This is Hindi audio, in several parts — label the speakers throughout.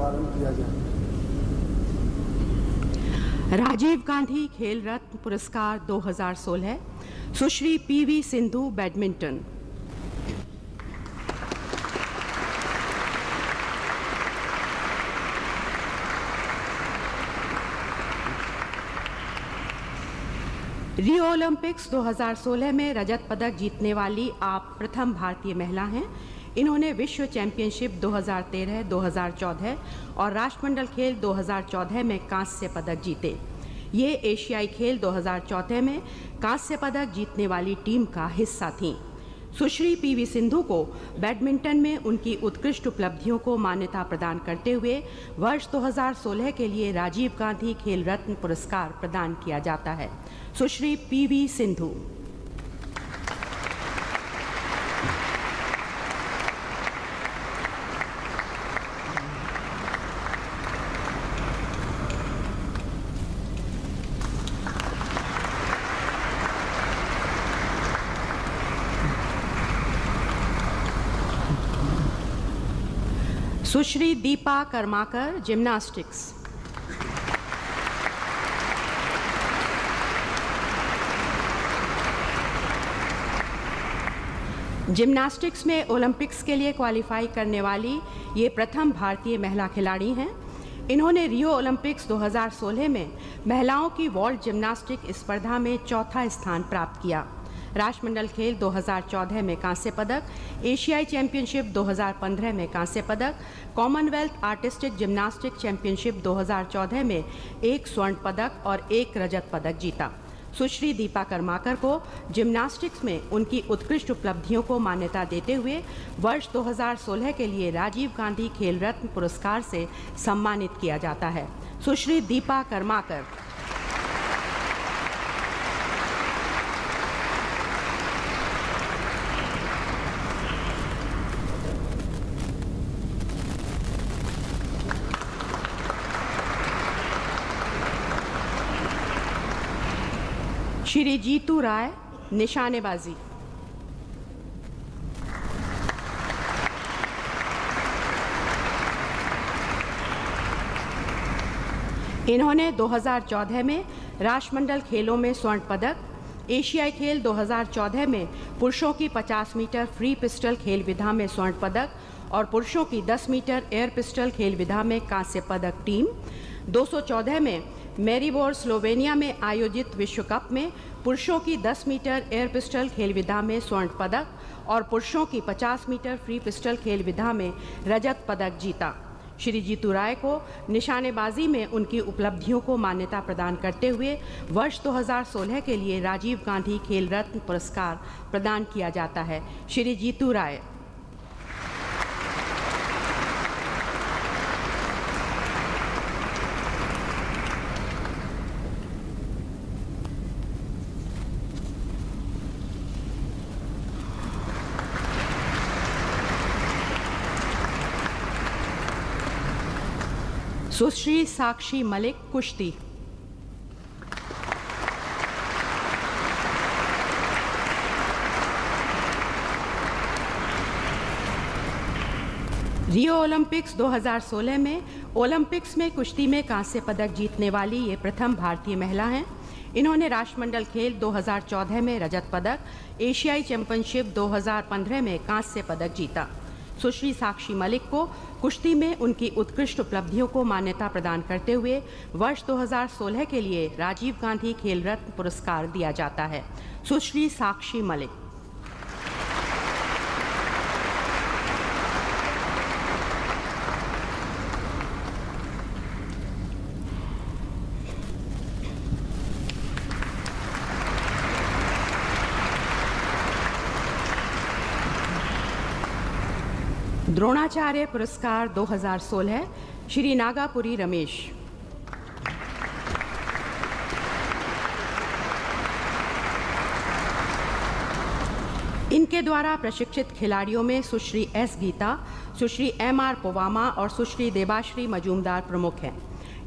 Speaker 1: प्रारंभ किया जाए।
Speaker 2: राजीव गांधी खेल रत्न पुरस्कार 2016 सुश्री P V Sindhu badminton. Rio Olympics 2016 में रजत पदक जीतने वाली आप प्रथम भारतीय महिला हैं। इन्होंने विश्व चैंपियनशिप 2013, 2014 और राष्ट्रमंडल खेल 2014 में कांस्य पदक जीते। ये एशियाई खेल 2014 में कांस्य पदक जीतने वाली टीम का हिस्सा थीं। सुश्री पीवी सिंधु को बैडमिंटन में उनकी उत्कृष्ट उपलब्धियों को मान्यता प्रदान करते हुए वर्ष 2016 के लिए राजीव गांधी खेल रत्न पुरस्कार प्रदान किया जाता है। सुश्री पीवी सिंधु। सुश्री दीपा कर्माकर, जिम्नास्टिक्स। जिम्नास्टिक्स में ओलंपिक्स के लिए क्वालिफाई करने वाली ये प्रथम भारतीय महिला खिलाड़ी हैं। इन्होंने रियो ओलंपिक्स 2016 में महिलाओं की वॉल्ट जिम्नास्टिक स्पर्धा में चौथा स्थान प्राप्त किया। राष्ट्रमंडल खेल 2014 में कांस्य पदक, एशियाई चैंपियनशिप 2015 में कांस्य पदक, कॉमनवेल्थ आर्टिस्टिक जिम्नास्टिक चैंपियनशिप 2014 में 1 स्वर्ण पदक और 1 रजत पदक जीता। सुश्री दीपा कर्माकर को जिम्नास्टिक्स में उनकी उत्कृष्ट उपलब्धियों को मान्यता देते हुए वर्ष 2016 के लिए राजीव गांधी खेल रत्न पुरस्कार से सम्मानित किया जाता है। सुश्री दीपा कर्माकर। श्री जीतू राय, निशानेबाजी। इन्होंने 2014 में राष्ट्रमंडल खेलों में स्वर्ण पदक, एशियाई खेल 2014 में पुरुषों की 50 मीटर फ्री पिस्टल खेल विधा में स्वर्ण पदक और पुरुषों की 10 मीटर एयर पिस्टल खेल विधा में कांस्य पदक टीम, 214 में मेरीबोर स्लोवेनिया में आयोजित विश्व कप में पुरुषों की 10 मीटर एयर पिस्टल खेल विधा में स्वर्ण पदक और पुरुषों की 50 मीटर फ्री पिस्टल खेल विधा में रजत पदक जीता। श्री जीतू राय को निशानेबाजी में उनकी उपलब्धियों को मान्यता प्रदान करते हुए वर्ष 2016 के लिए राजीव गांधी खेल रत्न पुरस्कार प्रदान किया जाता है। श्री जीतू राय। सुश्री साक्षी मलिक, कुश्ती। रियो ओलंपिक्स 2016 में ओलंपिक्स में कुश्ती में कांस्य पदक जीतने वाली ये प्रथम भारतीय महिला हैं। इन्होंने राष्ट्रमंडल खेल 2014 में रजत पदक, एशियाई चैंपियनशिप 2015 में कांस्य पदक जीता। सुश्री साक्षी मलिक को कुश्ती में उनकी उत्कृष्ट उपलब्धियों को मान्यता प्रदान करते हुए वर्ष 2016 के लिए राजीव गांधी खेल रत्न पुरस्कार दिया जाता है। सुश्री साक्षी मलिक। द्रोणाचार्य पुरस्कार 2016 श्री नागापुरी रमेश। इनके द्वारा प्रशिक्षित खिलाड़ियों में सुश्री एस गीता, सुश्री MR पोवामा और सुश्री देबाश्री मजूमदार प्रमुख हैं।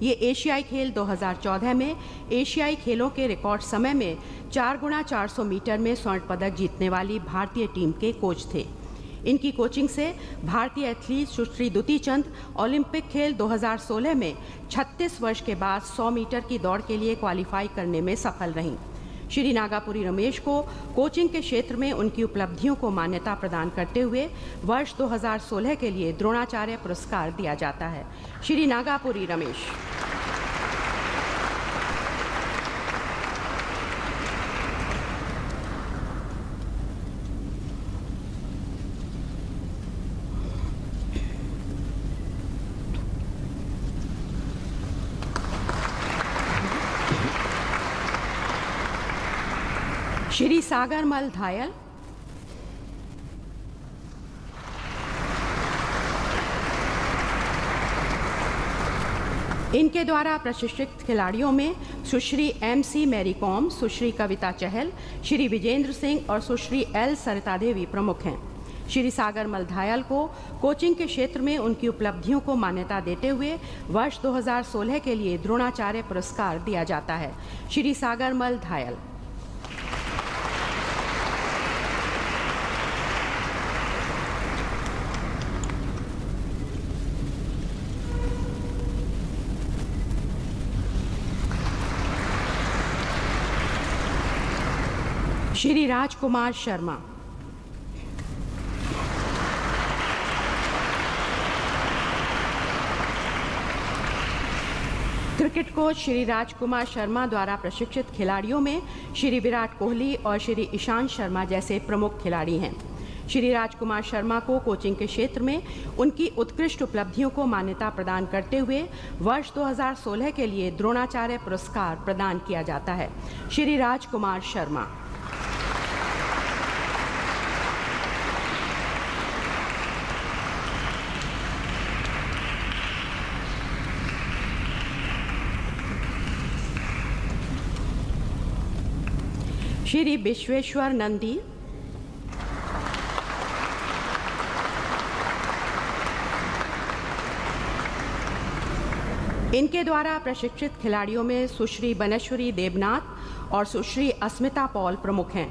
Speaker 2: ये एशियाई खेल 2014 में एशियाई खेलों के रिकॉर्ड समय में 4 गुणा 400 मीटर में स्वर्ण पदक जीतने वाली भारतीय टीम के कोच थे। इनकी कोचिंग से भारतीय एथलीट सुश्री दुती चंद ओलंपिक खेल 2016 में 36 वर्ष के बाद 100 मीटर की दौड़ के लिए क्वालिफाई करने में सफल रहीं। श्री नागापुरी रमेश को कोचिंग के क्षेत्र में उनकी उपलब्धियों को मान्यता प्रदान करते हुए वर्ष 2016 के लिए द्रोणाचार्य पुरस्कार दिया जाता है। श्री नागापुरी रमेश। श्री सागरमल धायल। इनके द्वारा प्रशिक्षित खिलाड़ियों में सुश्री MC मैरी कॉम, सुश्री कविता चहल, श्री विजेंद्र सिंह और सुश्री L सरिता देवी प्रमुख हैं। श्री सागरमल धायल को कोचिंग के क्षेत्र में उनकी उपलब्धियों को मान्यता देते हुए वर्ष 2016 के लिए द्रोणाचार्य पुरस्कार दिया जाता है। श्री सागरमल धायल। श्री राजकुमार शर्मा। क्रिकेट कोच श्री राजकुमार शर्मा द्वारा प्रशिक्षित खिलाड़ियों में श्री विराट कोहली और श्री ईशांत शर्मा जैसे प्रमुख खिलाड़ी हैं। श्री राजकुमार शर्मा को कोचिंग के क्षेत्र में उनकी उत्कृष्ट उपलब्धियों को मान्यता प्रदान करते हुए वर्ष 2016 के लिए द्रोणाचार्य पुरस्कार प्रदान किया जाता है। श्री राजकुमार शर्मा। श्री विश्वेश्वर नंदी। इनके द्वारा प्रशिक्षित खिलाड़ियों में सुश्री बनश्वरी देवनाथ और सुश्री अस्मिता पॉल प्रमुख हैं।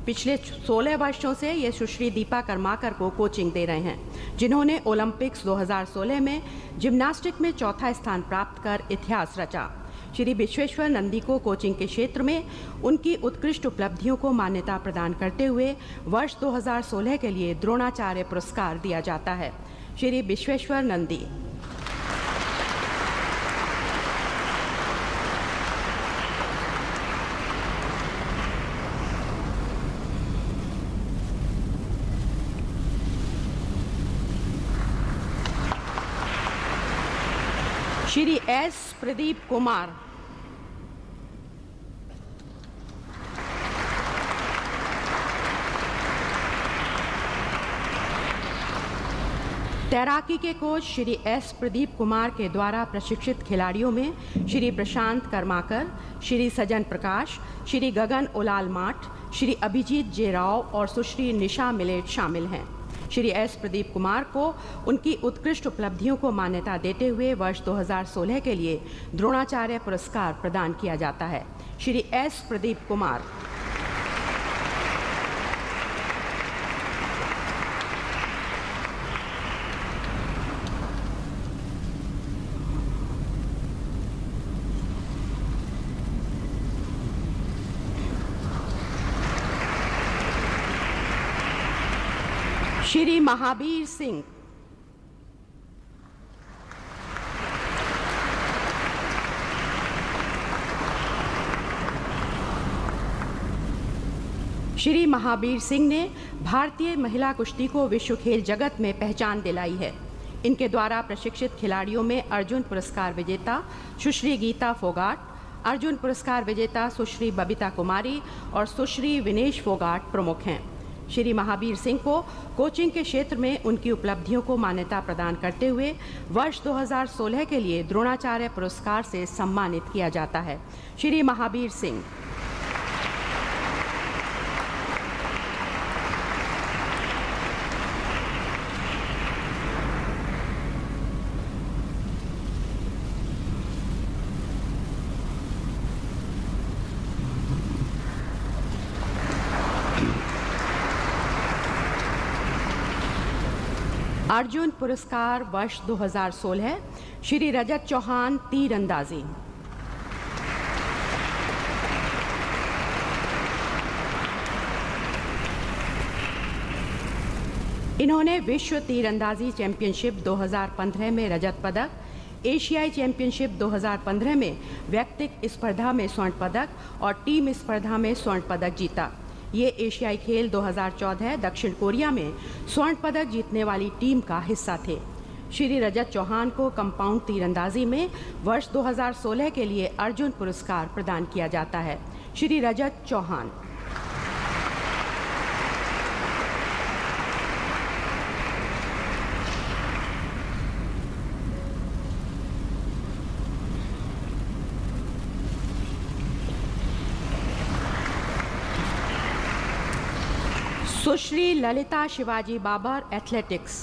Speaker 2: पिछले 16 वर्षों से ये सुश्री दीपा कर्माकर को कोचिंग दे रहे हैं, जिन्होंने ओलंपिक्स 2016 में जिम्नास्टिक में चौथा स्थान प्राप्त कर इतिहास रचा। श्री विश्वेश्वर नंदी को कोचिंग के क्षेत्र में उनकी उत्कृष्ट उपलब्धियों को मान्यता प्रदान करते हुए वर्ष 2016 के लिए द्रोणाचार्य पुरस्कार दिया जाता है। श्री विश्वेश्वर नंदी। श्री S प्रदीप कुमार। तैराकी के कोच श्री S प्रदीप कुमार के द्वारा प्रशिक्षित खिलाड़ियों में श्री प्रशांत कर्माकर, श्री सजन प्रकाश, श्री गगन उलाल माठ, श्री अभिजीत जे राव और सुश्री निशा मिलेट शामिल हैं। श्री S प्रदीप कुमार को उनकी उत्कृष्ट उपलब्धियों को मान्यता देते हुए वर्ष 2016 के लिए द्रोणाचार्य पुरस्कार प्रदान किया जाता है। श्री S प्रदीप कुमार। श्री महावीर सिंह। श्री महावीर सिंह ने भारतीय महिला कुश्ती को विश्व खेल जगत में पहचान दिलाई है। इनके द्वारा प्रशिक्षित खिलाड़ियों में अर्जुन पुरस्कार विजेता सुश्री गीता फोगाट, अर्जुन पुरस्कार विजेता सुश्री बबीता कुमारी और सुश्री विनेश फोगाट प्रमुख हैं। श्री महावीर सिंह को कोचिंग के क्षेत्र में उनकी उपलब्धियों को मान्यता प्रदान करते हुए वर्ष 2016 के लिए द्रोणाचार्य पुरस्कार से सम्मानित किया जाता है। श्री महावीर सिंह। अर्जुन पुरस्कार वर्ष 2016 श्री रजत चौहान, तीरंदाजी। इन्होंने विश्व तीरंदाजी चैंपियनशिप 2015 में रजत पदक, एशियाई चैंपियनशिप 2015 में व्यक्तिगत स्पर्धा में स्वर्ण पदक और टीम स्पर्धा में स्वर्ण पदक जीता। ये एशियाई खेल 2014 दक्षिण कोरिया में स्वर्ण पदक जीतने वाली टीम का हिस्सा थे। श्री रजत चौहान को कंपाउंड तीरंदाजी में वर्ष 2016 के लिए अर्जुन पुरस्कार प्रदान किया जाता है। श्री रजत चौहान। सुश्री ललिता शिवाजी बाबर, एथलेटिक्स।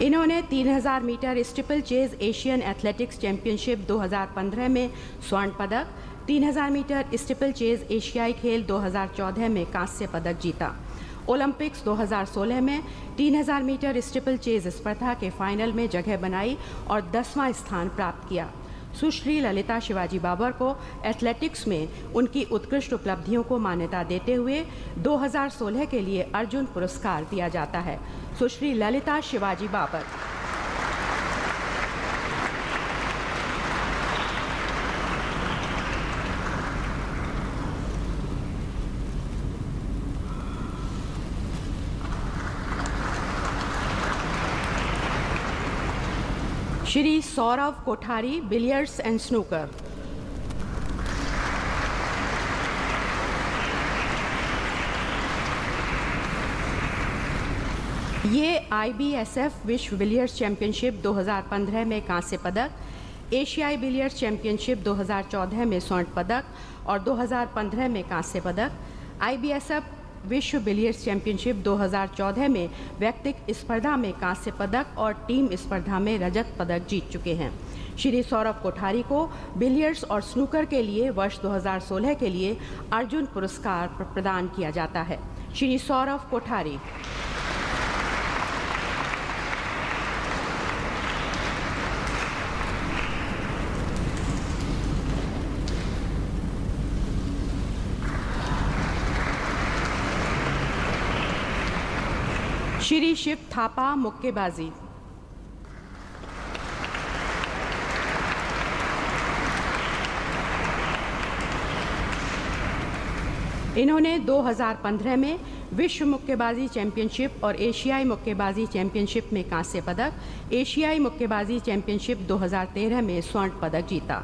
Speaker 2: इन्होंने 3000 metre steeplechase Asian athletics championship 2015 में स्वर्ण पदक, 3000 मीटर स्टीपल चेज एशियाई खेल 2014 में कांस्य पदक जीता। ओलंपिक्स 2016 में 3000 मीटर स्टीपल चेज स्पर्धा के फाइनल में जगह बनाई और 10वां स्थान प्राप्त किया। सुश्री ललिता शिवाजी बाबर को एथलेटिक्स में उनकी उत्कृष्ट उपलब्धियों को मान्यता देते हुए 2016 के लिए अर्जुन पुरस्कार दिया जाता है। सुश्री Lalita Shivaji Babar. Shri Saurav Kothari, billiards and snooker. ये IBSF विश्व बिलियर्ड्स चैंपियनशिप 2015 में कांस्य पदक, एशियाई बिलियर्ड्स चैंपियनशिप 2014 में स्वर्ण पदक और 2015 में कांस्य पदक, IBSF विश्व बिलियर्ड्स चैंपियनशिप 2014 में व्यक्तिगत स्पर्धा में कांस्य पदक और टीम स्पर्धा में रजत पदक जीत चुके हैं। श्री सौरभ कोठारी को बिलियर्ड्स और स्नूकर के लिए वर्ष 2016 के लिए अर्जुन पुरस्कार प्रदान किया जाता है। श्री सौरभ कोठारी। श्री शिव थापा, मुक्केबाजी। इन्होंने 2015 में विश्व मुक्केबाजी चैंपियनशिप और एशियाई मुक्केबाजी चैंपियनशिप में कांस्य पदक, एशियाई मुक्केबाजी चैंपियनशिप 2013 में स्वर्ण पदक जीता।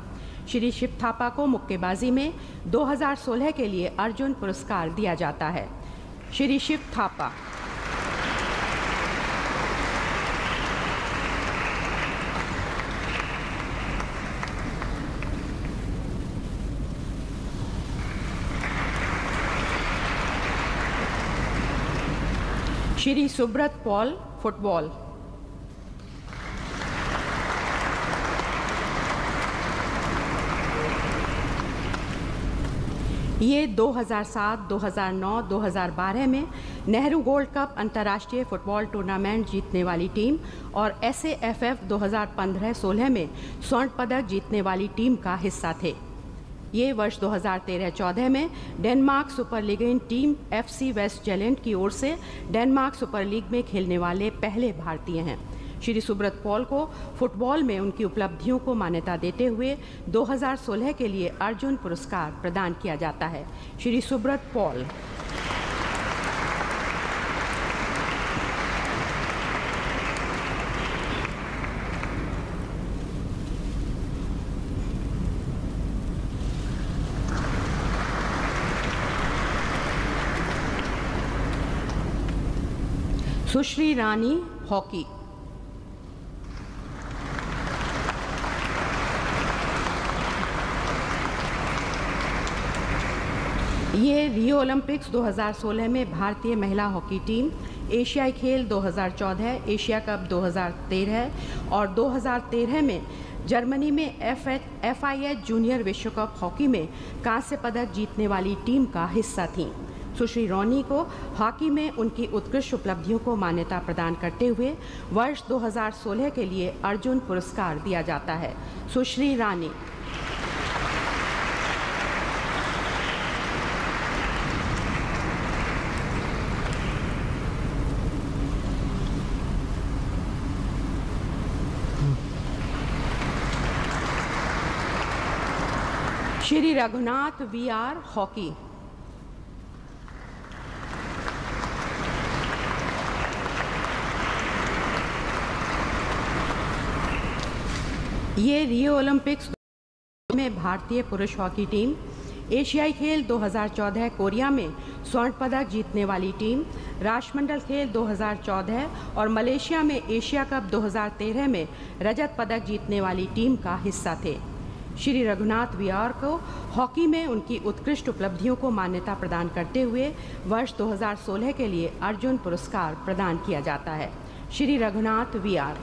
Speaker 2: श्री शिव थापा को मुक्केबाजी में 2016 के लिए अर्जुन पुरस्कार दिया जाता है। श्री शिव थापा। श्री सुब्रत पॉल, फुटबॉल। ये 2007, 2009, 2012 में नेहरू गोल्ड कप अंतर्राष्ट्रीय फुटबॉल टूर्नामेंट जीतने वाली टीम और SAFF 2015-16 में स्वर्ण पदक जीतने वाली टीम का हिस्सा थे। ये वर्ष 2013-14 में Denmark super league team FC West Zealand की ओर से डेनमार्क सुपर लीग में खेलने वाले पहले भारतीय हैं। श्री सुब्रत पॉल को फुटबॉल में उनकी उपलब्धियों को मान्यता देते हुए 2016 के लिए अर्जुन पुरस्कार प्रदान किया जाता है। श्री सुब्रत पॉल। सुश्री रानी, हॉकी। ये रियो ओलंपिक्स 2016 में भारतीय महिला हॉकी टीम, एशियाई खेल 2014, एशिया कप 2013 और 2013 में जर्मनी में FIH जूनियर विश्व कप हॉकी में कांस्य पदक जीतने वाली टीम का हिस्सा थीं। सुश्री रॉनी को हॉकी में उनकी उत्कृष्ट उपलब्धियों को मान्यता प्रदान करते हुए वर्ष 2016 के लिए अर्जुन पुरस्कार दिया जाता है। सुश्री रानी। Shri Raghunath VR hockey. ये रियो ओलंपिक्स में भारतीय पुरुष हॉकी टीम, एशियाई खेल 2014 कोरिया में स्वर्ण पदक जीतने वाली टीम, राष्ट्रमंडल खेल 2014 और मलेशिया में एशिया कप 2013 में रजत पदक जीतने वाली टीम का हिस्सा थे। श्री रघुनाथ VR को हॉकी में उनकी उत्कृष्ट उपलब्धियों को मान्यता प्रदान करते हुए वर्ष 2016 के लिए अर्जुन पुरस्कार प्रदान किया जाता है। श्री रघुनाथ VR।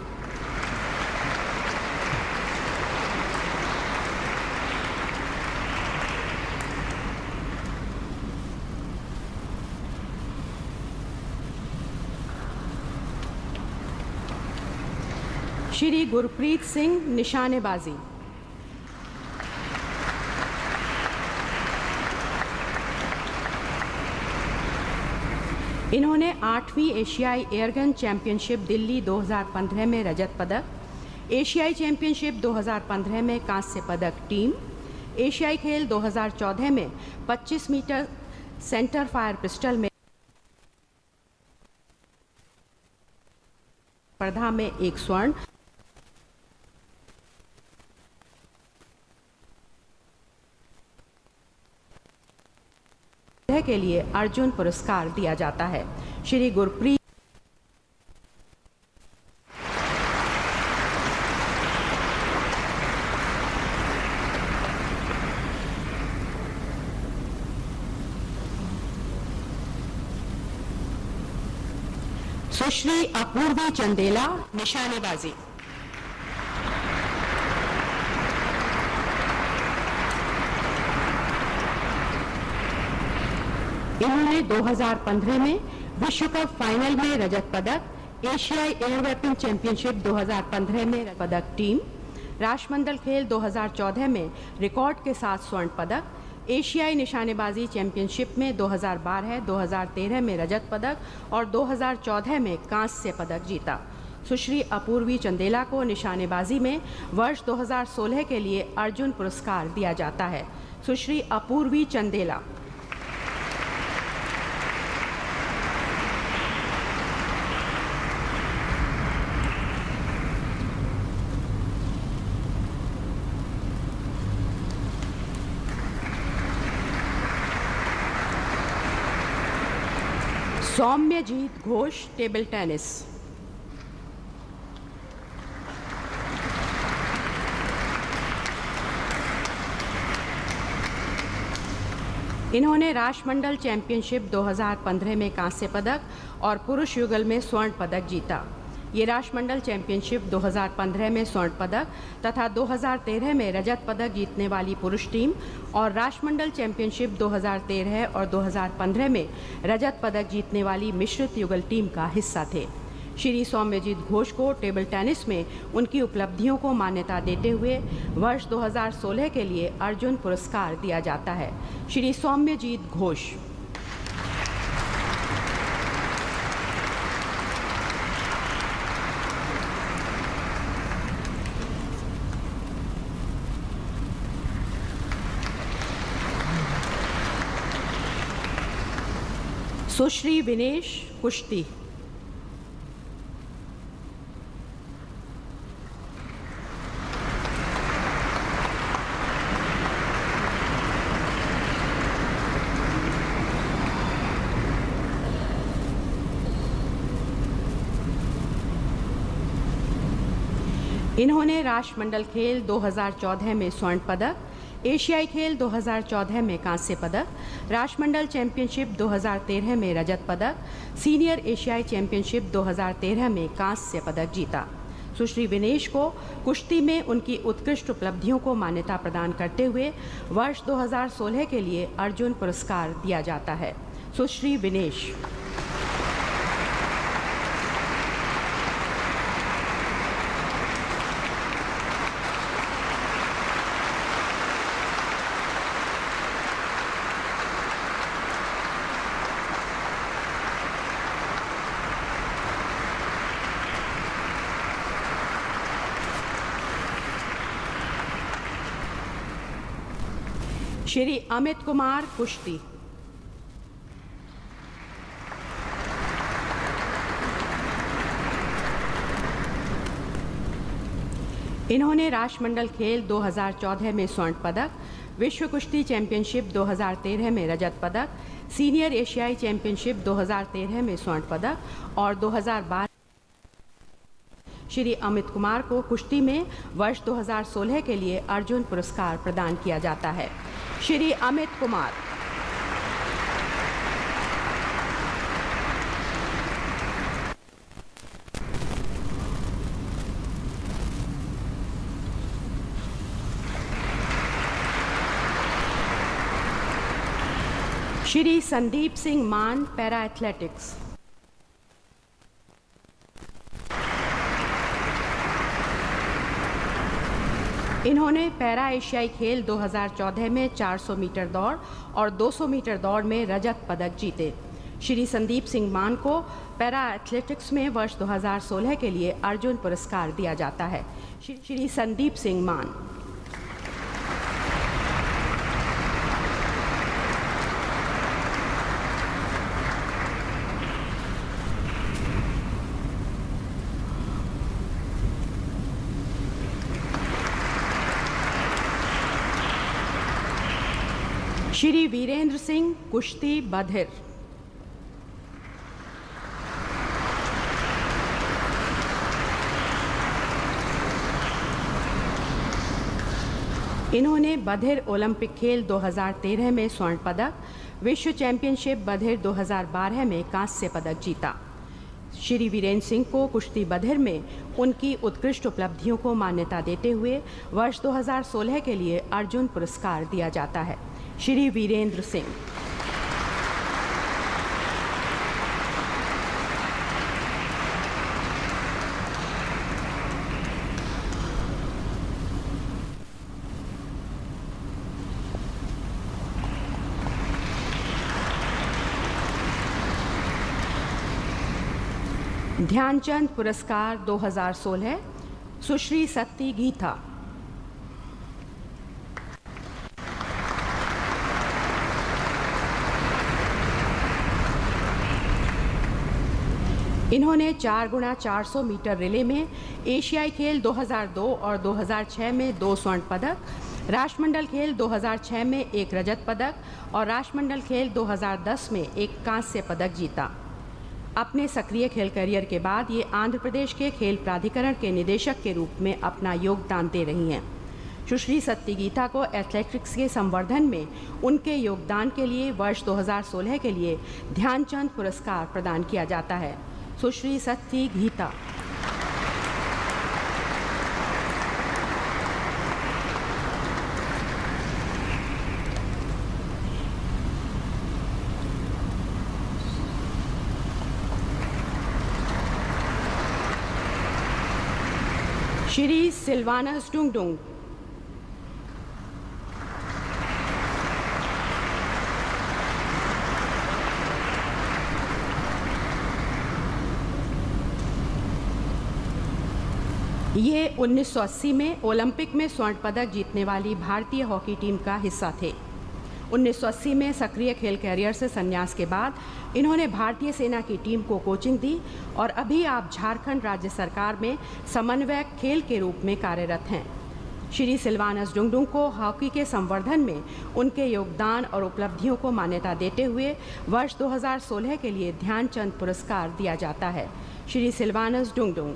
Speaker 2: श्री गुरप्रीत सिंह निशानेबाजी। इन्होंने 8वीं एशियाई एयरगन चैंपियनशिप दिल्ली 2015 में रजत पदक, एशियाई चैंपियनशिप 2015 में कांस्य पदक टीम, एशियाई खेल 2014 में 25 मीटर सेंटर फायर पिस्टल में स्पर्धा में 1 स्वर्ण के लिए अर्जुन पुरस्कार दिया जाता है। श्री गुरप्रीत। सुश्री अपूर्वी चंदेला निशानेबाजी। इन्होंने 2015 में विश्व कप फाइनल में रजत पदक, एशियाई एयर वेपन चैंपियनशिप 2015 में रजत पदक टीम, राष्ट्रमंडल खेल 2014 में रिकॉर्ड के साथ स्वर्ण पदक, एशियाई निशानेबाजी चैंपियनशिप में 2012, 2013 में रजत पदक और 2014 में कांस्य पदक जीता। सुश्री अपूर्वी चंदेला को निशानेबाजी में वर्ष 2016 के लिए अर्जुन पुरस्कार दिया जाता है। सुश्री अपूर्वी चंदेला। Soumyajit Ghosh table tennis. इन्होंने राष्ट्रमंडल चैंपियनशिप 2015 में कांस्य पदक और पुरुष युगल में स्वर्ण पदक जीता। ये राष्ट्रमंडल चैंपियनशिप 2015 में स्वर्ण पदक तथा 2013 में रजत पदक जीतने वाली पुरुष टीम और राष्ट्रमंडल चैंपियनशिप 2013 और 2015 में रजत पदक जीतने वाली मिश्रित युगल टीम का हिस्सा थे। श्री सौम्यजीत घोष को टेबल टेनिस में उनकी उपलब्धियों को मान्यता देते हुए वर्ष 2016 के लिए अर्जुन पुरस्कार दिया जाता है। श्री सौम्यजीत घोष। सुश्री विनेश कुश्ती। इन्होंने राष्ट्रमंडल खेल 2014 में स्वर्ण पदक, एशियाई खेल 2014 में कांस्य पदक, राष्ट्रमंडल चैंपियनशिप 2013 में रजत पदक, सीनियर एशियाई चैंपियनशिप 2013 में कांस्य पदक जीता। सुश्री विनेश को कुश्ती में उनकी उत्कृष्ट उपलब्धियों को मान्यता प्रदान करते हुए वर्ष 2016 के लिए अर्जुन पुरस्कार दिया जाता है। सुश्री विनेश। श्री अमित कुमार, कुश्ती। इन्होंने राष्ट्रमंडल खेल 2014 में स्वर्ण पदक, विश्व कुश्ती चैंपियनशिप 2013 में रजत पदक, सीनियर एशियाई चैंपियनशिप 2013 में स्वर्ण पदक और 2012। श्री अमित कुमार को कुश्ती में वर्ष 2016 के लिए अर्जुन पुरस्कार प्रदान किया जाता है। श्री अमित कुमार। श्री संदीप सिंह मान, पैरा एथलेटिक्स। इन्होंने पैरा एशियाई खेल 2014 में 400 मीटर दौड़ और 200 मीटर दौड़ में रजत पदक जीते। श्री संदीप सिंह मान को पैरा एथलेटिक्स में वर्ष 2016 के लिए अर्जुन पुरस्कार दिया जाता है। श्री संदीप सिंह मान। श्री वीरेंद्र सिंह, कुश्ती, बधिर। इन्होंने बधिर ओलंपिक खेल 2013 में स्वर्ण पदक, विश्व चैंपियनशिप बधिर 2012 में कांस्य पदक जीता। श्री वीरेंद्र सिंह को कुश्ती बधिर में उनकी उत्कृष्ट उपलब्धियों को मान्यता देते हुए वर्ष 2016 के लिए अर्जुन पुरस्कार दिया जाता है। श्री वीरेंद्र सिंह। ध्यानचंद पुरस्कार 2016, सुश्री सत्ती गीता। इन्होंने 4x400 मीटर रिले में एशियाई खेल 2002 और 2006 में 2 स्वर्ण पदक, राष्ट्रमंडल खेल 2006 में 1 रजत पदक और राष्ट्रमंडल खेल 2010 में 1 कांस्य पदक जीता। अपने सक्रिय खेल करियर के बाद ये आंध्र प्रदेश के खेल प्राधिकरण के निदेशक के रूप में अपना योगदान दे रही हैं। सुश्री सत्ती गीता को एथलेटिक्स के संवर्धन में उनके योगदान के लिए वर्ष 2016 के लिए ध्यानचंद पुरस्कार प्रदान किया जाता है। सुश्री सत्ती गीता। श्री सिल्वानस डुंगडुंग। ये 1980 में ओलंपिक में स्वर्ण पदक जीतने वाली भारतीय हॉकी टीम का हिस्सा थे। 1980 में सक्रिय खेल कैरियर से संन्यास के बाद इन्होंने भारतीय सेना की टीम को कोचिंग दी और अभी आप झारखंड राज्य सरकार में समन्वयक खेल के रूप में कार्यरत हैं। श्री सिल्वानस डुंगडुंग को हॉकी के संवर्धन में उनके योगदान और उपलब्धियों को मान्यता देते हुए वर्ष 2016 के लिए ध्यानचंद पुरस्कार दिया जाता है। श्री सिल्वानस डुंगडुंग।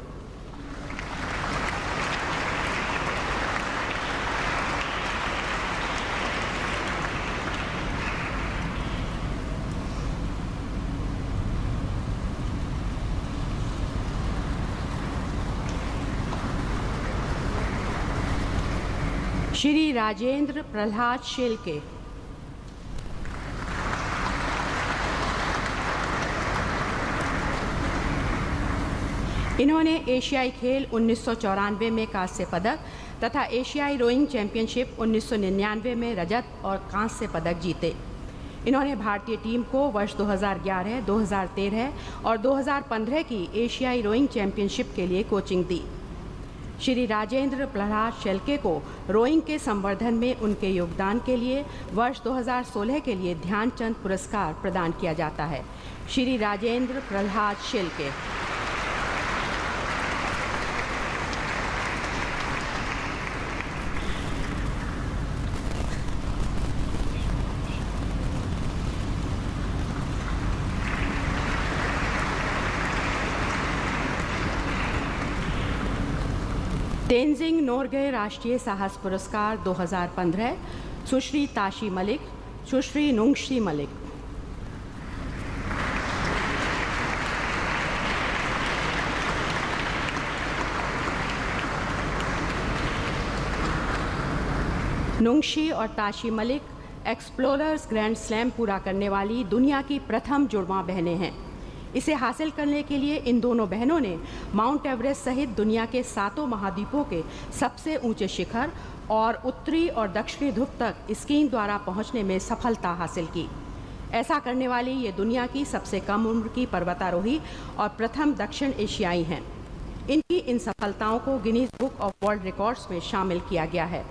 Speaker 2: श्री राजेंद्र प्रहलाद शेलके। इन्होंने एशियाई खेल 1994 में कांस्य पदक तथा एशियाई रोइंग चैंपियनशिप 1999 में रजत और कांस्य पदक जीते। इन्होंने भारतीय टीम को वर्ष 2011, 2013 और 2015 की एशियाई रोइंग चैंपियनशिप के लिए कोचिंग दी। श्री राजेंद्र प्रहलाद शेलके को रोइंग के संवर्धन में उनके योगदान के लिए वर्ष 2016 के लिए ध्यानचंद पुरस्कार प्रदान किया जाता है। श्री राजेंद्र प्रहलाद शेलके। तेंजिंग नोर्गे राष्ट्रीय साहस पुरस्कार 2015 सुश्री ताशी मलिक, सुश्री नुंगशी मलिक। नुंगशी और Tashi Malik explorers grand slam पूरा करने वाली दुनिया की प्रथम जुड़वां बहनें हैं। इसे हासिल करने के लिए इन दोनों बहनों ने माउंट एवरेस्ट सहित दुनिया के 7 महाद्वीपों के सबसे ऊंचे शिखर और उत्तरी और दक्षिणी ध्रुव तक स्कीइंग द्वारा पहुंचने में सफलता हासिल की। ऐसा करने वाली ये दुनिया की सबसे कम उम्र की पर्वतारोही और प्रथम दक्षिण एशियाई हैं। इनकी इन सफलताओं को Guinness book of world records में शामिल किया गया है।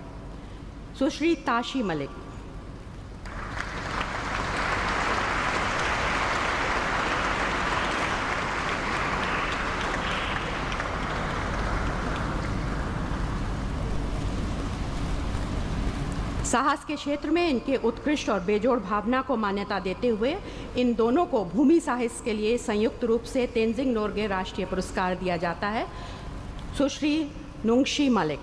Speaker 2: सुश्री ताशी मलिक। साहस के क्षेत्र में इनके उत्कृष्ट और बेजोड़ भावना को मान्यता देते हुए इन दोनों को भूमि साहस के लिए संयुक्त रूप से तेंजिंग नोर्गे राष्ट्रीय पुरस्कार दिया जाता है। सुश्री नुंगशी मलिक।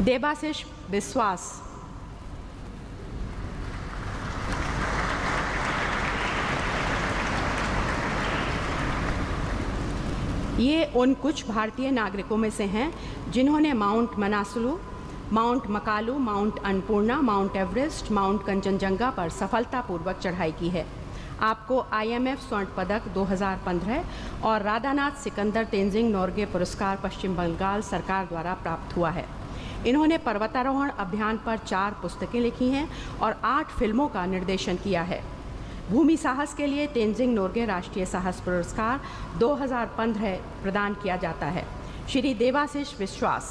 Speaker 2: देवाशीष विश्वास। ये उन कुछ भारतीय नागरिकों में से हैं जिन्होंने mount Manaslu, mount Makalu, mount Annapurna, mount Everest, mount Kanchenjunga पर सफलतापूर्वक चढ़ाई की है। आपको IMF स्वर्ण पदक 2015 और राधानाथ सिकंदर तेंजिंग नोर्गे पुरस्कार पश्चिम बंगाल सरकार द्वारा प्राप्त हुआ है। इन्होंने पर्वतारोहण अभियान पर 4 पुस्तकें लिखी हैं और 8 फिल्मों का निर्देशन किया है। भूमि साहस के लिए तेंजिंग नोर्गे राष्ट्रीय साहस पुरस्कार 2015 प्रदान किया जाता है। श्री देवाशीष विश्वास।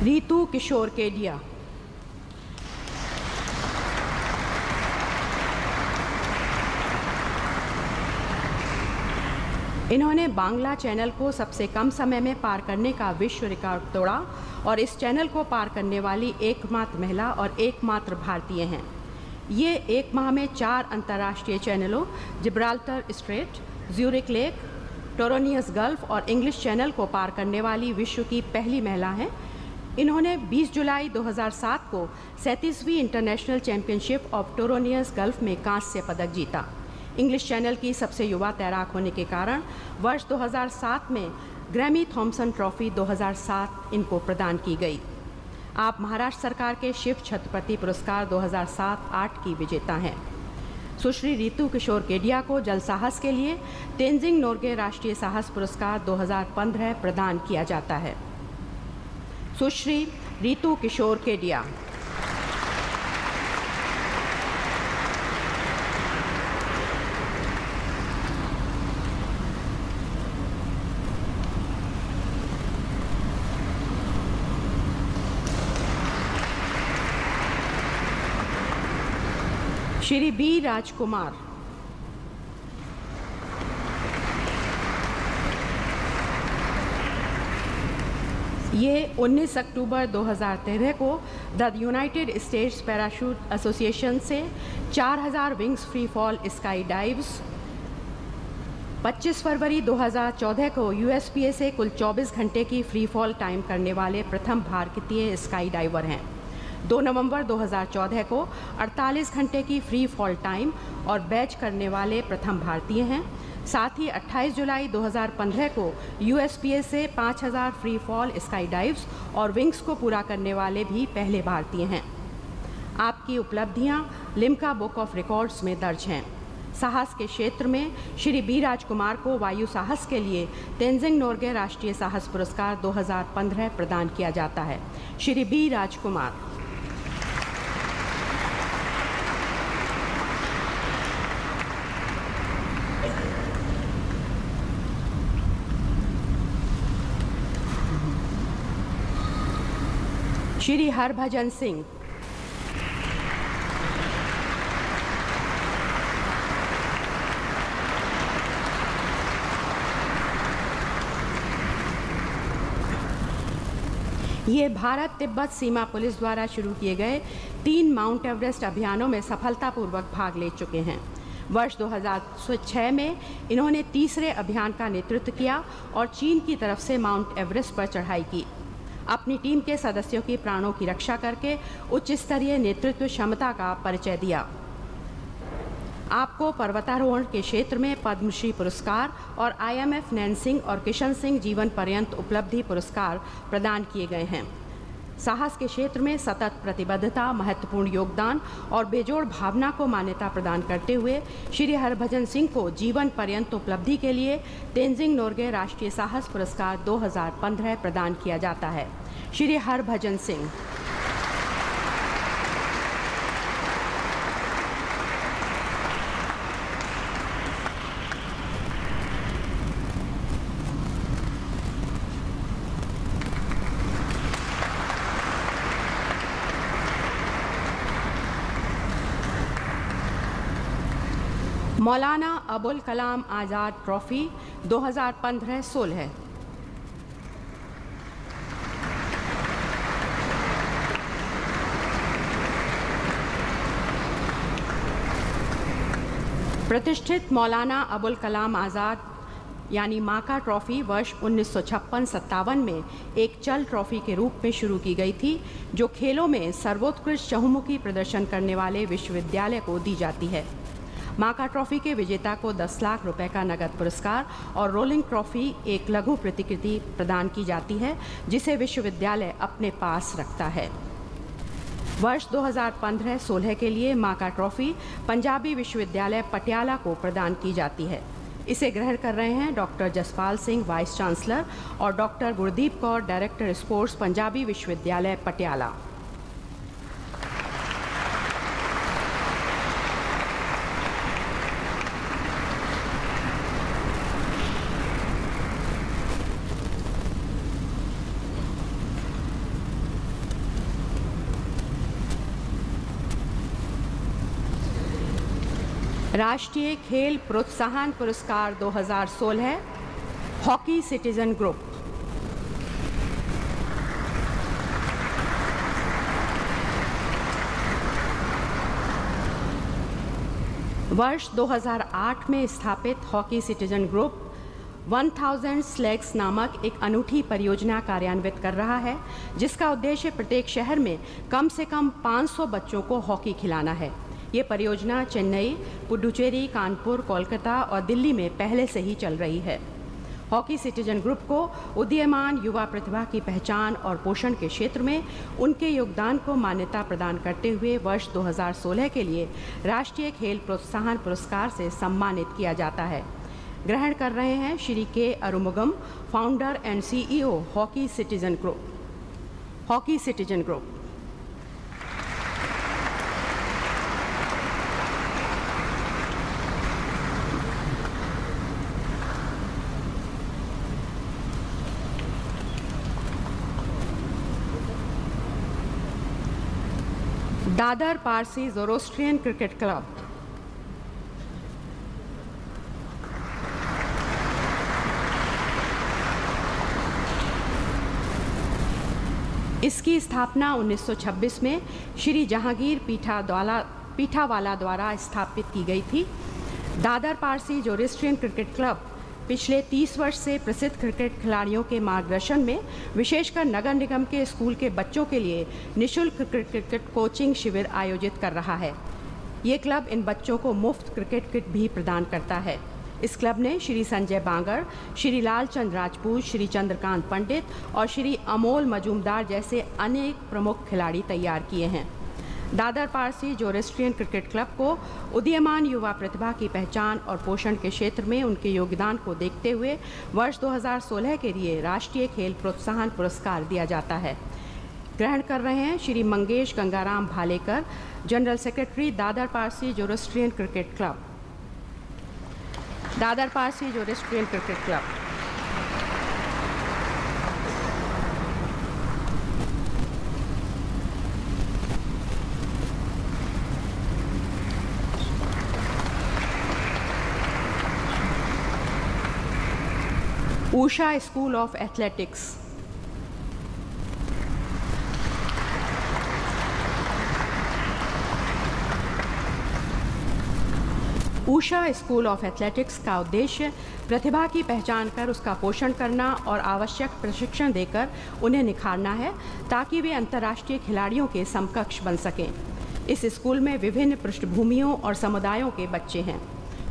Speaker 2: रीतू किशोर केडिया। इन्होंने बांग्ला चैनल को सबसे कम समय में पार करने का विश्व रिकॉर्ड तोड़ा और इस चैनल को पार करने वाली एकमात्र महिला और एकमात्र भारतीय हैं। ये एक माह में 4 अंतर्राष्ट्रीय चैनलों Gibraltar Strait, Zurich Lake, Toroneos Gulf और इंग्लिश चैनल को पार करने वाली विश्व की पहली महिला हैं। इन्होंने 20 जुलाई 2007 को 37वीं इंटरनेशनल चैंपियनशिप ऑफ टोरोनियस गल्फ में कांस्य पदक जीता। इंग्लिश चैनल की सबसे युवा तैराक होने के कारण वर्ष 2007 में ग्रैमी थॉम्सन ट्रॉफी 2007 इनको प्रदान की गई। आप महाराष्ट्र सरकार के शिव छत्रपति पुरस्कार 2007-8 की विजेता हैं। सुश्री रीतू किशोर केडिया को जल साहस के लिए तेंजिंग नोर्गे राष्ट्रीय साहस पुरस्कार 2015 प्रदान किया जाता है। सुश्री रीतू किशोर केडिया। श्री बी राजकुमार। ये 19 अक्टूबर 2013 को the United states parachute association से 4000 wings free fall sky dives, 25 फरवरी 2014 को यूएसपीए से कुल 24 घंटे की फ्री फॉल टाइम करने वाले प्रथम भारतीय स्काई डाइवर हैं। 2 नवंबर 2014 को 48 घंटे की फ्री फॉल टाइम और बैच करने वाले प्रथम भारतीय हैं। साथ ही 28 जुलाई 2015 को यूएसपीए से 5000 फ्री फॉल स्काई डाइव्स और विंग्स को पूरा करने वाले भी पहले भारतीय हैं। आपकी उपलब्धियां लिम्का बुक ऑफ रिकॉर्ड्स में दर्ज हैं। साहस के क्षेत्र में श्री बी राजकुमार को वायु साहस के लिए तेंजिंग नोर्गे राष्ट्रीय साहस पुरस्कार 2015 प्रदान किया जाता है। श्री बी राजकुमार। श्री हरभजन सिंह। ये भारत तिब्बत सीमा पुलिस द्वारा शुरू किए गए 3 माउंट एवरेस्ट अभियानों में सफलतापूर्वक भाग ले चुके हैं। वर्ष 2006 में इन्होंने तीसरे अभियान का नेतृत्व किया और चीन की तरफ से माउंट एवरेस्ट पर चढ़ाई की। अपनी टीम के सदस्यों की प्राणों की रक्षा करके उच्च स्तरीय नेतृत्व क्षमता का परिचय दिया। आपको पर्वतारोहण के क्षेत्र में पद्मश्री पुरस्कार और IMF नैनसिंग और किशन सिंह जीवन पर्यंत उपलब्धि पुरस्कार प्रदान किए गए हैं। साहस के क्षेत्र में सतत प्रतिबद्धता, महत्वपूर्ण योगदान और बेजोड़ भावना को मान्यता प्रदान करते हुए श्री हरभजन सिंह को जीवन पर्यंत उपलब्धि के लिए तेंजिंग नोर्गे राष्ट्रीय साहस पुरस्कार 2015 प्रदान किया जाता है। श्री हरभजन सिंह। मौलाना अबुल कलाम आज़ाद ट्रॉफी 2015-16। प्रतिष्ठित मौलाना अबुल कलाम आज़ाद यानी माका ट्रॉफी वर्ष 1956-57 में एक चल ट्रॉफी के रूप में शुरू की गई थी, जो खेलों में सर्वोत्कृष्ट चहुमुखी प्रदर्शन करने वाले विश्वविद्यालय को दी जाती है। माका ट्रॉफी के विजेता को 10 लाख रुपए का नगद पुरस्कार और रोलिंग ट्रॉफी एक लघु प्रतिकृति प्रदान की जाती है, जिसे विश्वविद्यालय अपने पास रखता है। वर्ष 2015-16 के लिए माका ट्रॉफी पंजाबी विश्वविद्यालय पटियाला को प्रदान की जाती है। इसे ग्रहण कर रहे हैं doctor Jaspal Singh, vice chancellor, और doctor Gurdeep Kaur, director sports, Punjabi विश्वविद्यालय पटियाला। राष्ट्रीय खेल प्रोत्साहन पुरस्कार 2016 हॉकी सिटीजन ग्रुप। वर्ष 2008 में स्थापित हॉकी सिटीजन ग्रुप 1000 स्लैग्स नामक एक अनूठी परियोजना कार्यान्वित कर रहा है, जिसका उद्देश्य प्रत्येक शहर में कम से कम 500 बच्चों को हॉकी खिलाना है। ये परियोजना चेन्नई, पुडुचेरी, कानपुर, कोलकाता और दिल्ली में पहले से ही चल रही है। हॉकी सिटीजन ग्रुप को उदीयमान युवा प्रतिभा की पहचान और पोषण के क्षेत्र में उनके योगदान को मान्यता प्रदान करते हुए वर्ष 2016 के लिए राष्ट्रीय खेल प्रोत्साहन पुरस्कार से सम्मानित किया जाता है। ग्रहण कर रहे हैं Shri K Arumugam, founder and CEO hockey citizen group. Hockey citizen group. Dadar Parsi Zoroastrian cricket club. इसकी स्थापना 1926 में श्री जहांगीर पीठावाला द्वारा स्थापित की गई थी। Dadar Parsi Zoroastrian cricket club पिछले 30 वर्ष से प्रसिद्ध क्रिकेट खिलाड़ियों के मार्गदर्शन में विशेषकर नगर निगम के स्कूल के बच्चों के लिए निःशुल्क क्रिकेट कोचिंग शिविर आयोजित कर रहा है। ये क्लब इन बच्चों को मुफ्त क्रिकेट किट भी प्रदान करता है। इस क्लब ने श्री संजय बांगर, श्री लालचंद राजपूत, श्री चंद्रकांत पंडित और श्री अमोल मजूमदार जैसे अनेक प्रमुख खिलाड़ी तैयार किए हैं। Dadar Parsi Zoroastrian cricket club को उदीयमान युवा प्रतिभा की पहचान और पोषण के क्षेत्र में उनके योगदान को देखते हुए वर्ष 2016 के लिए राष्ट्रीय खेल प्रोत्साहन पुरस्कार दिया जाता है। ग्रहण कर रहे हैं Shri Mangesh Gangaram Bhalekar, general secretary Dadar Parsi Zoroastrian cricket club. Dadar Parsi Zoroastrian cricket club. Usha school of athletics. Usha school of athletics का उद्देश्य प्रतिभा की पहचान कर उसका पोषण करना और आवश्यक प्रशिक्षण देकर उन्हें निखारना है ताकि वे अंतर्राष्ट्रीय खिलाड़ियों के समकक्ष बन सकें। इस स्कूल में विभिन्न पृष्ठभूमियों और समुदायों के बच्चे हैं।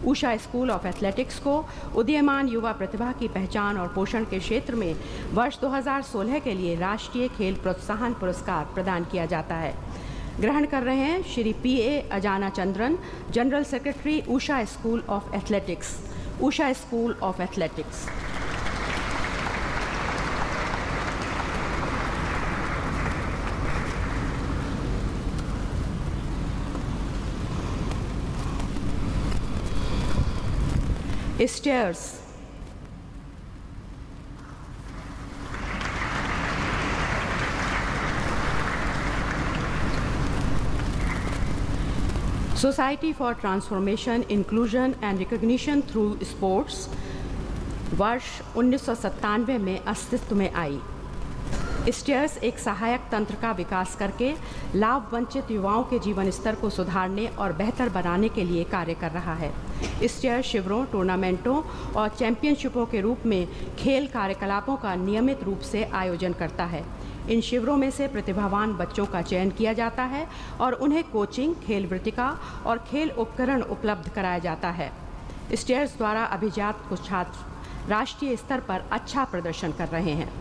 Speaker 2: उषा स्कूल ऑफ एथलेटिक्स को उदीयमान युवा प्रतिभा की पहचान और पोषण के क्षेत्र में वर्ष 2016 के लिए राष्ट्रीय खेल प्रोत्साहन पुरस्कार प्रदान किया जाता है। ग्रहण कर रहे हैं Shri P.A. Ajana Chandran, general secretary Usha school of athletics. Usha school of athletics. Stairs. Society for transformation, inclusion and recognition through sports वर्ष 1997 में अस्तित्व में आई। स्टेयर्स एक सहायक तंत्र का विकास करके लाभ वंचित युवाओं के जीवन स्तर को सुधारने और बेहतर बनाने के लिए कार्य कर रहा है। स्टेयर्स शिविरों, टूर्नामेंटों और चैंपियनशिपों के रूप में खेल कार्यकलापों का नियमित रूप से आयोजन करता है। इन शिविरों में से प्रतिभावान बच्चों का चयन किया जाता है और उन्हें कोचिंग, खेल वृत्तिका और खेल उपकरण उपलब्ध कराया जाता है। स्टेयर्स द्वारा अभिजात कुछ छात्र राष्ट्रीय स्तर पर अच्छा प्रदर्शन कर रहे हैं।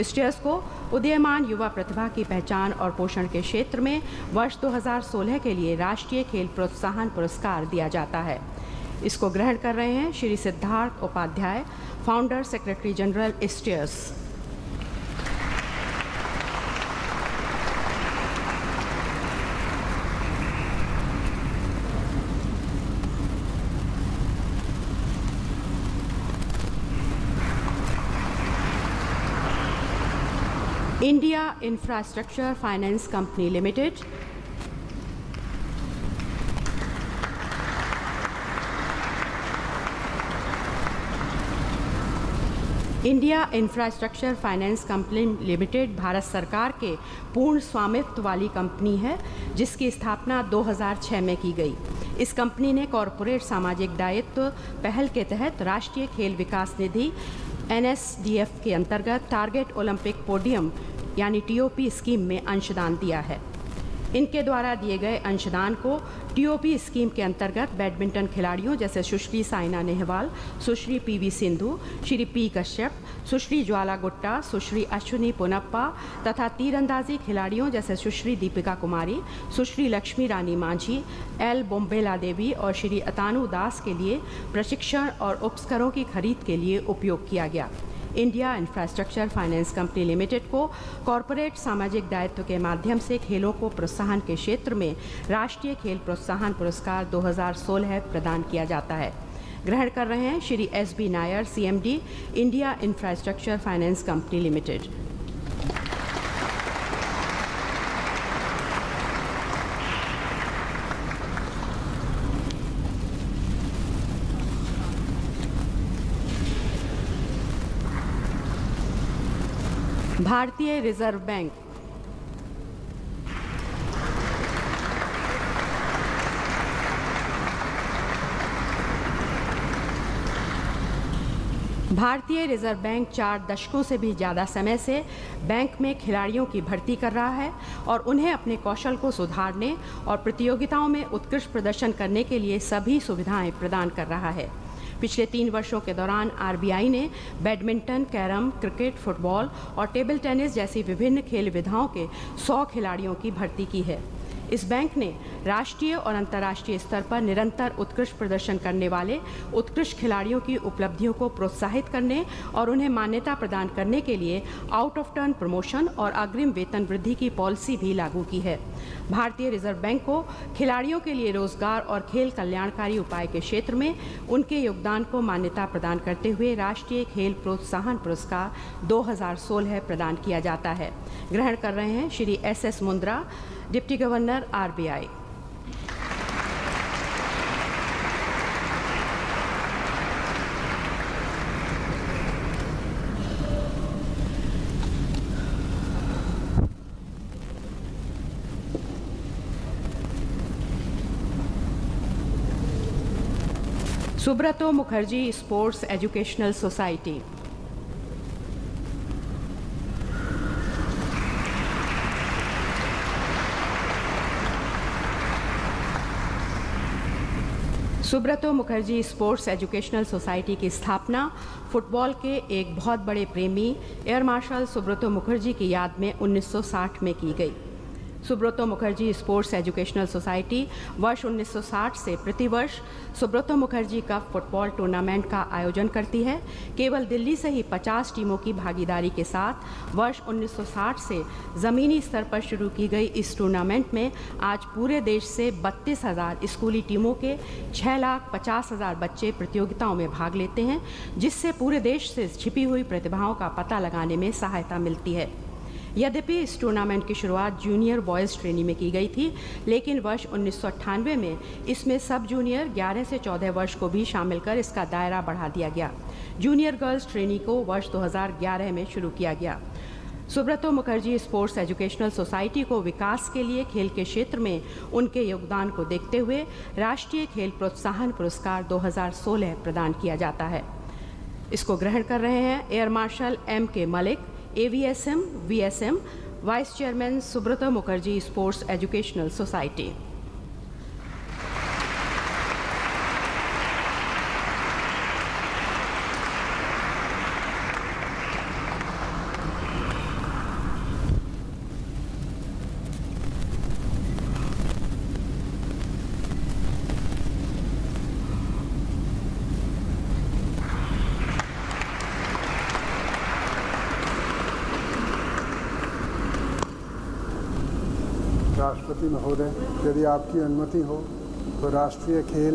Speaker 2: स्टेयर्स को उदीयमान युवा प्रतिभा की पहचान और पोषण के क्षेत्र में वर्ष 2016 के लिए राष्ट्रीय खेल प्रोत्साहन पुरस्कार दिया जाता है। इसको ग्रहण कर रहे हैं Shri Siddharth Upadhyay, founder secretary general Stairs. India Infrastructure Finance Company Limited, India Infrastructure Finance Company Limited Bharat सरकार के पूर्ण स्वामित्व वाली कंपनी है जिसकी स्थापना 2006 में की गई। इस कंपनी ने कॉरपोरेट सामाजिक दायित्व पहल के तहत राष्ट्रीय खेल विकास निधि NSDF के अंतर्गत टारगेट ओलंपिक पोडियम यानी TOP स्कीम में अंशदान दिया है। इनके द्वारा दिए गए अंशदान को TOP स्कीम के अंतर्गत बैडमिंटन खिलाड़ियों जैसे सुश्री साइना नेहवाल, सुश्री PV सिंधु, श्री P कश्यप, सुश्री ज्वाला गुट्टा, सुश्री अश्विनी पोनप्पा तथा तीरंदाजी खिलाड़ियों जैसे सुश्री दीपिका कुमारी, सुश्री लक्ष्मी रानी मांझी, L बोम्बेला देवी और श्री अतानु दास के लिए प्रशिक्षण और उपकरणों की खरीद के लिए उपयोग किया गया। India Infrastructure Finance Company limited को कॉरपोरेट सामाजिक दायित्व के माध्यम से खेलों को प्रोत्साहन के क्षेत्र में राष्ट्रीय खेल प्रोत्साहन पुरस्कार 2016 प्रदान किया जाता है। ग्रहण कर रहे हैं Shri SB Nair, CMD, India Infrastructure Finance Company limited. भारतीय रिजर्व बैंक, भारतीय रिजर्व बैंक 4 दशकों से भी ज़्यादा समय से बैंक में खिलाड़ियों की भर्ती कर रहा है और उन्हें अपने कौशल को सुधारने और प्रतियोगिताओं में उत्कृष्ट प्रदर्शन करने के लिए सभी सुविधाएं प्रदान कर रहा है। पिछले 3 वर्षों के दौरान आरबीआई ने बैडमिंटन, कैरम, क्रिकेट, फुटबॉल और टेबल टेनिस जैसी विभिन्न खेल विधाओं के 100 खिलाड़ियों की भर्ती की है। इस बैंक ने राष्ट्रीय और अंतर्राष्ट्रीय स्तर पर निरंतर उत्कृष्ट प्रदर्शन करने वाले उत्कृष्ट खिलाड़ियों की उपलब्धियों को प्रोत्साहित करने और उन्हें मान्यता प्रदान करने के लिए आउट ऑफ टर्न प्रमोशन और अग्रिम वेतन वृद्धि की पॉलिसी भी लागू की है। भारतीय रिजर्व बैंक को खिलाड़ियों के लिए रोजगार और खेल कल्याणकारी उपाय के क्षेत्र में उनके योगदान को मान्यता प्रदान करते हुए राष्ट्रीय खेल प्रोत्साहन पुरस्कार 2016 प्रदान किया जाता है। ग्रहण कर रहे हैं Shri SS Mundra, deputy governor RBI. Subroto Mukherjee Sports Educational Society. Subroto Mukherjee Sports Educational Society की स्थापना फुटबॉल के एक बहुत बड़े प्रेमी एयर मार्शल सुब्रतो मुखर्जी की याद में 1960 में की गई। Subroto Mukherjee Sports Educational Society वर्ष 1960 से प्रतिवर्ष Subroto Mukherjee Cup football tournament का आयोजन करती है। केवल दिल्ली से ही 50 टीमों की भागीदारी के साथ वर्ष 1960 से ज़मीनी स्तर पर शुरू की गई इस टूर्नामेंट में आज पूरे देश से 32,000 स्कूली टीमों के 6,50,000 बच्चे प्रतियोगिताओं में भाग लेते हैं, जिससे पूरे देश से छिपी हुई प्रतिभाओं का पता लगाने में सहायता मिलती है। यद्यपि इस टूर्नामेंट की शुरुआत जूनियर बॉयज़ श्रेणी में की गई थी, लेकिन वर्ष 1998 में इसमें सब जूनियर 11 से 14 वर्ष को भी शामिल कर इसका दायरा बढ़ा दिया गया। जूनियर गर्ल्स श्रेणी को वर्ष 2011 में शुरू किया गया। Subroto Mukherjee Sports Educational Society को विकास के लिए खेल के क्षेत्र में उनके योगदान को देखते हुए राष्ट्रीय खेल प्रोत्साहन पुरस्कार 2016 प्रदान किया जाता है। इसको ग्रहण कर रहे हैं air marshal M.K. Malik, AVSM, VSM, vice chairman Subroto Mukherjee Sports Educational Society.
Speaker 1: राष्ट्रपति महोदय, यदि आपकी अनुमति हो तो राष्ट्रीय खेल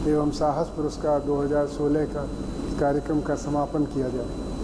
Speaker 1: एवं साहस पुरस्कार 2016 का कार्यक्रम का समापन किया जाए।